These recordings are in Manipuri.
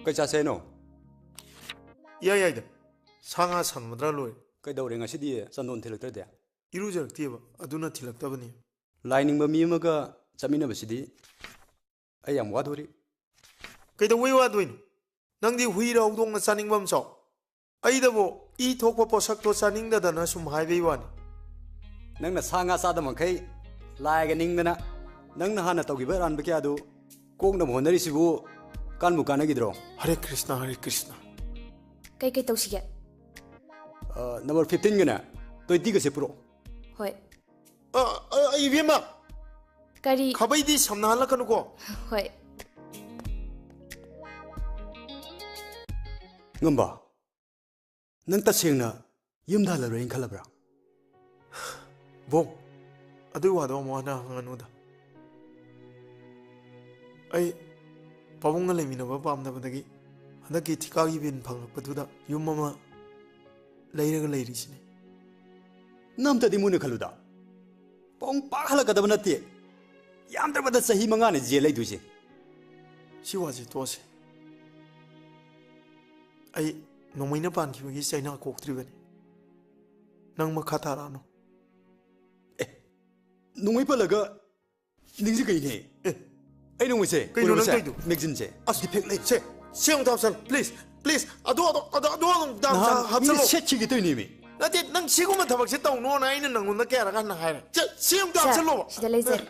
Kay cha seno. Iya ida. Sanga san madra loy. Kay daure ngasi di sandon thilak de. Iru jaraktiba aduna thilak tabani. Lining ba mi amaga chamina basidi. Ayam wadori. Kay da wei wadoin. Nang di hui raw dong saning bam saw. Ai da bo I thokpa posak to saning da na sum highway wani. Nang na sanga sa da mankai lai ga ning dana. Nang na hana tawgi ba ran ba kya do. Kong na monari sibu kan mu kana gidro. Hare Krishna Hare Krishna. Kay tawsiga. Number 15 gana. 20 ga se pro. Hoi. Ibema. Kari. Khabai di samna hala kanu ko. Hoi. Ngamba. Nang ta sengna yumda la rain khalabra. Bong. Adu wa do mo na nganu da. Ai pabung le mi na ba pam da badagi. Handa ki thika gi bin phang padu da yum mama leiraga leiri sine. Nam ta di mun khaluda. Pong pa khala ka da banati. Yam dar bada sahi manga ne je lai du je. Si wa je to se. Ai nomaina pan ki gi saina kok tri bani. Nang ma kha thara no. Nungoi palaga ning ji kai ne. Ai nungoi se. Kai no nang kai du. Megzin se. As defect le se. Seong tapsal please please ado dam sa hapsalo. Set chi gi toy ni mi. Nati nang siguma thabak se taw no na ina nang unda kya ra kan na haira. Seong tapsalo. Sida laser.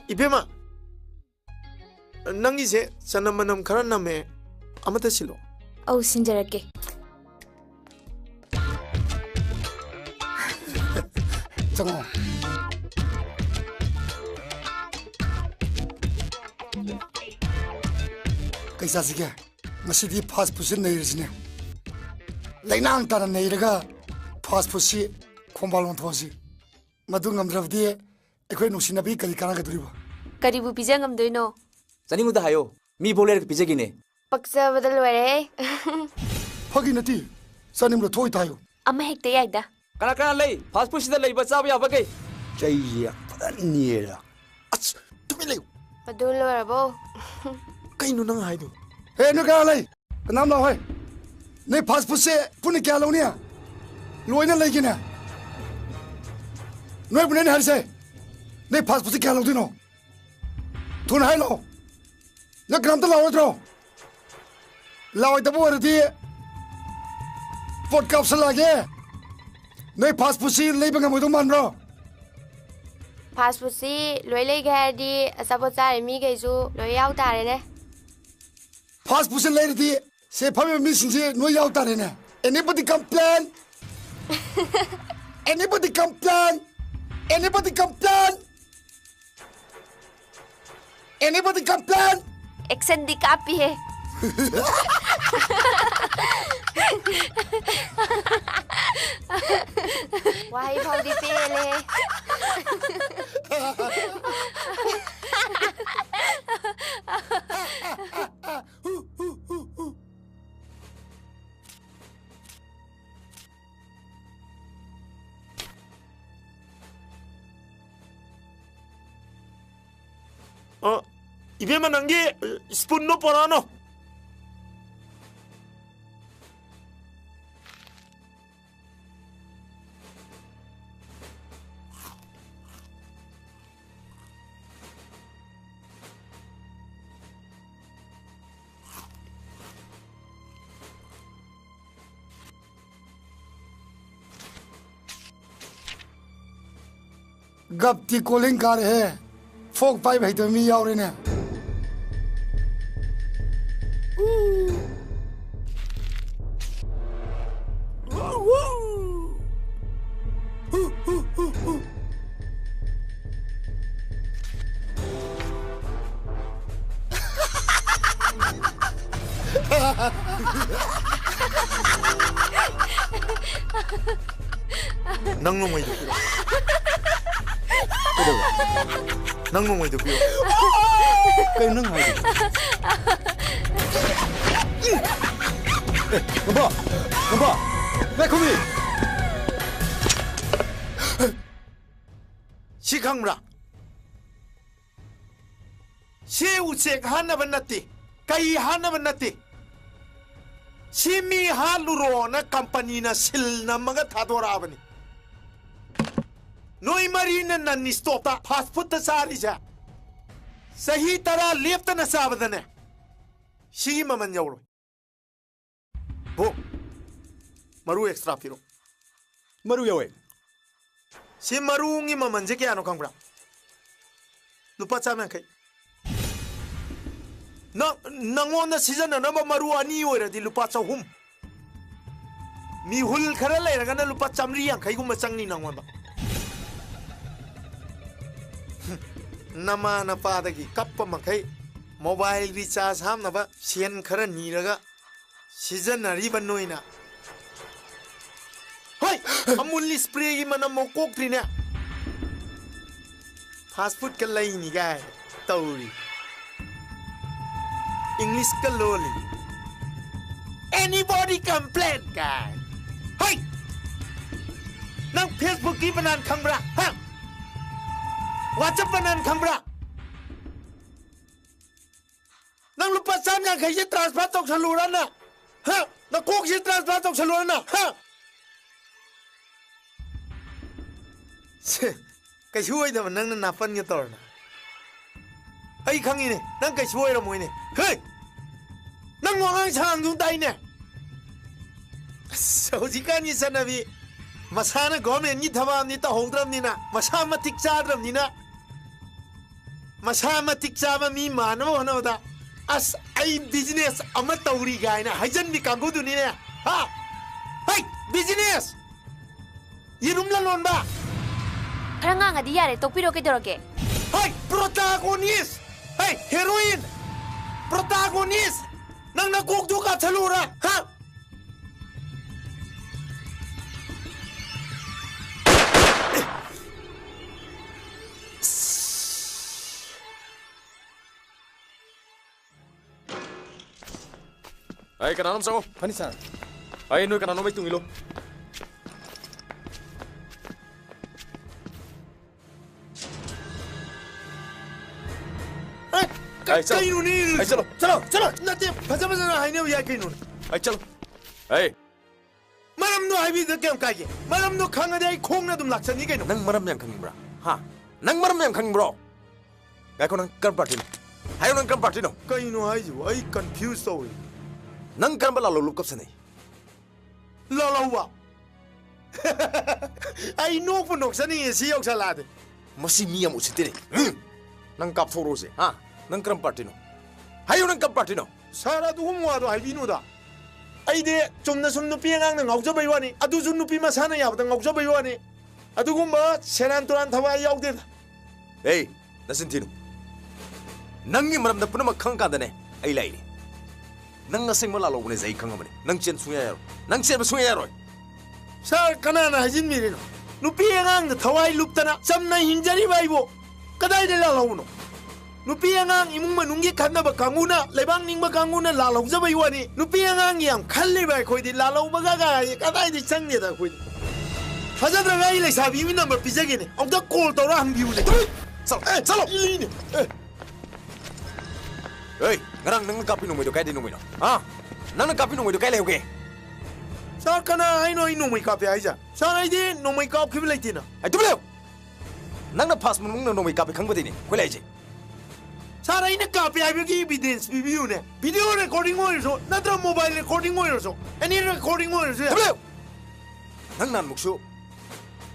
Ibema. Nangi se sanamanam khara na me amata silo. Au sinjarake. Jango. Kaisa sige. Masidi fast food nei risne. Lainang tara nei raga fast food si khombalon thosi. Madu ngamdravdi ekoi nusinabi kali kana ga duriba. Karibu pijangam doino. Sani muda hayo. Mi boler pije gine. Paksa badal ware. Phagi nati. Sanim lo thoi tayo. Ama hekte yaida. Kana kana lei. Fast food sida lei ba chaba ya ba kai. Chai ya padan ni ra. Ach tumi le. Padul warabo. Kai no nang haidu. Hey no ka lai. Kanam la hoi. Nei fast food se puni kya lo nia. Loina lai kina. Noi bunen har se. Nei fast food se kya lo dino. Thun hai lo. Na gram ta law tro. Law ta bo ri Fort kap sala ge. Nei fast food si lei banga mo do man bro. Fast food si loi lei ga di asabo chare mi ge su loi yaw tare ne. Fast food si lei di se phame mi sin si no yaw tare ne. Anybody complain? Anybody complain? Anybody complain? Anybody complain? Action di kapi he. Wahai phau di pele. Ibema nangi spoon no porano. Gapti calling car है फोक पाइप है तो मी याव रे ने Nang no mai do. Nang no mai do pio. Kai nang hai. Ngamba. Ngamba. Back with me. สิขังบระเชอุเซกฮันนับนัตติไกฮันนับนัตติชิมีฮาลูโรนะคัมปานีนะสิลนะมังกะทัดวราบันีNoi marina nan ni stopta passport ta sari ja sahi tara lepta na sabadane shigi maman yawro bo maru extra piro maru yawe si maru ngi maman je kya no kangbra lupa chama kai na nangon na season na ba maru ani ora di lupa chahum mi hul khara lai raga na lupa chamri yang kai gum changni nangon ba Nama napa dagi kappa makai mobile recharge ham napa sian khara ni raga season na riban noina hoi amul spray gi mana mo kok tri ne fast food ka lai ni ga tauri English ka loli anybody complain guy hoi nang Facebook gi banan khambra ha WhatsApp banan khambra nang lupa sam yang khai transfer tok salura na ha na kok si transfer tok salura na ha kai shuai da nang na pan nge tor na ai khangi ne nang kai shuai ra moi ne hey nang ngang chang dung dai ne so ji kan ni sanabi masana government ni thawam ni ta hongdram ni na masa matik chadram ni na masa matik chama mi mano no da as ai business ama tauri gai na hajan mi kangu du ni ne ha hey business yirum la lon ba khara nga nga di yare tokpiro ke dorake hey protagonist hey heroine protagonist nang na kok du ka chalura ha Ay, kananam sa ko. Panisan. Ay, noy kananam ay tungilo. Ay, chalo. Kainu ni Ay, chalo. chalo nate bhaja na haine ya kainu Ay, chalo. Ay, maram no ai bi da kem kai maram no khanga dai khong na dum laksa ni kainu nang maram yang kangimbra. Ha. Nang maram yang kangimbro. Ay ko nang karpartino. Hayo nang karpartino. kainu ai ju ai confused so Nang karamba lalo lukap sanay. lalawa ai no pu nok sani si yok salade Masi miyam usitire. Nang kap thoro se. Ha. Nang karpartino. Hayo nang karpartino. sara du hum wa do ai bi no da ai de chomna sum nu pi ngang na ngau ja bai wani adu jun nu pi ma sana ya ba ngau ja bai wani adu gum ba senan turan thawa yauk de Hey, nasin tino. Nang ni maram da puna makhang ka dane. Ay lai ni. Nang nasing malalo ko ni zai khang amane. Nang chen suya yaro. Nang chen suya yaro. sa kana na hajin mi no nu pi ngang na thawai lup tana cham na hinjari bai bo kadai de la lo no nu pi ngang imung manung gi khanna ba kanguna lebang ning ba kanguna la lo ja bai wani nu pi ngang yang khalli bai khoi di la lo ba ga kadai di chang ne da khoi haja dra gai le sabi mi number pi jage ne ông ta call to ra hang biu le Salo. ili ne Hey, ngarang nang kapi no mo do kay di no mo. Ha? Nang kapi no mo do kay le okay. sa kana ai no inu mai ka pe ai ja sa ai di no mai ka khib lai ti na Ay tumlew. Nang na pass mo no mo kapi khang ba di ni. Ko lai ji. sa ai na ka pe ai bi evidence bi biu ne video recording mo so na tra mobile recording mo so any recording mo so Tumlew. Nang nan muksu.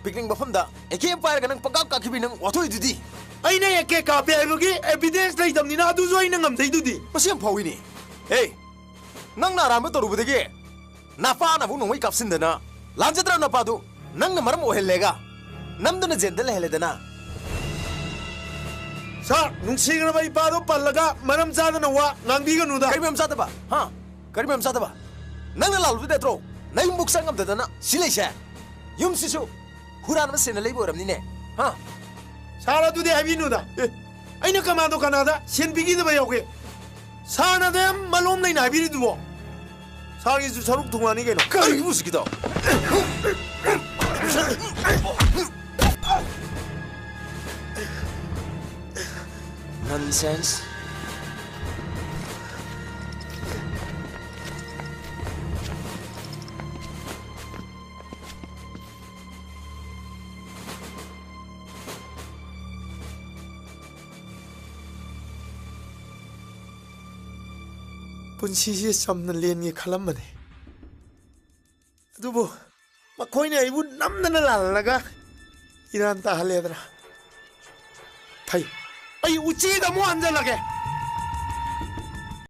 Picnic ba famda. E ke empire ka nang pagkap ka kibi nang wato idudi. ai na ke ka pe ai bi evidence lai dam ni na du zo ai na ngam dai du di Masi am pawi ni. Hey. Nang na ram to ru de ge. Na fa na bu no mo kap sin da na. Lan jatra na pa du. Nang na maram o hellega. Nam du na jendel hele da na. sa nung sigra bai pa do pallaga maram cha na wa ngang bi ga nu da Kari mem sata ba? Ha? Kari mem sata ba? Nang na lalu de tro. Nang muk sangam da na. Sile sha. Yum sisu. Huran ma sen lei boram ni ne. Ha? sa ra du de ai bi nu da ai na kama do kana da sen bi gi da bai yoke sa na de malom nei na bi du bo sa gi ju saruk tu ma ni ge no Kari musiki da. Nonsense. ꯄꯨꯟꯁꯤꯁꯦ ꯆꯝꯅ ꯂꯦꯟꯒꯦ ꯈꯜꯂꯝꯕꯅꯤ ꯑꯗꯨꯕꯨ ꯃꯈꯣꯏꯅ ꯑꯩꯕꯨ ꯅꯝꯗꯅ ꯂꯥꯜꯂꯒ ꯏꯔꯥꯟ ꯇꯥꯍꯜꯂꯦꯗꯅ ꯐꯩ ꯑꯩ ꯎꯆꯤꯗ ꯑꯃꯨꯛ ꯍꯟꯖꯜꯂꯒꯦ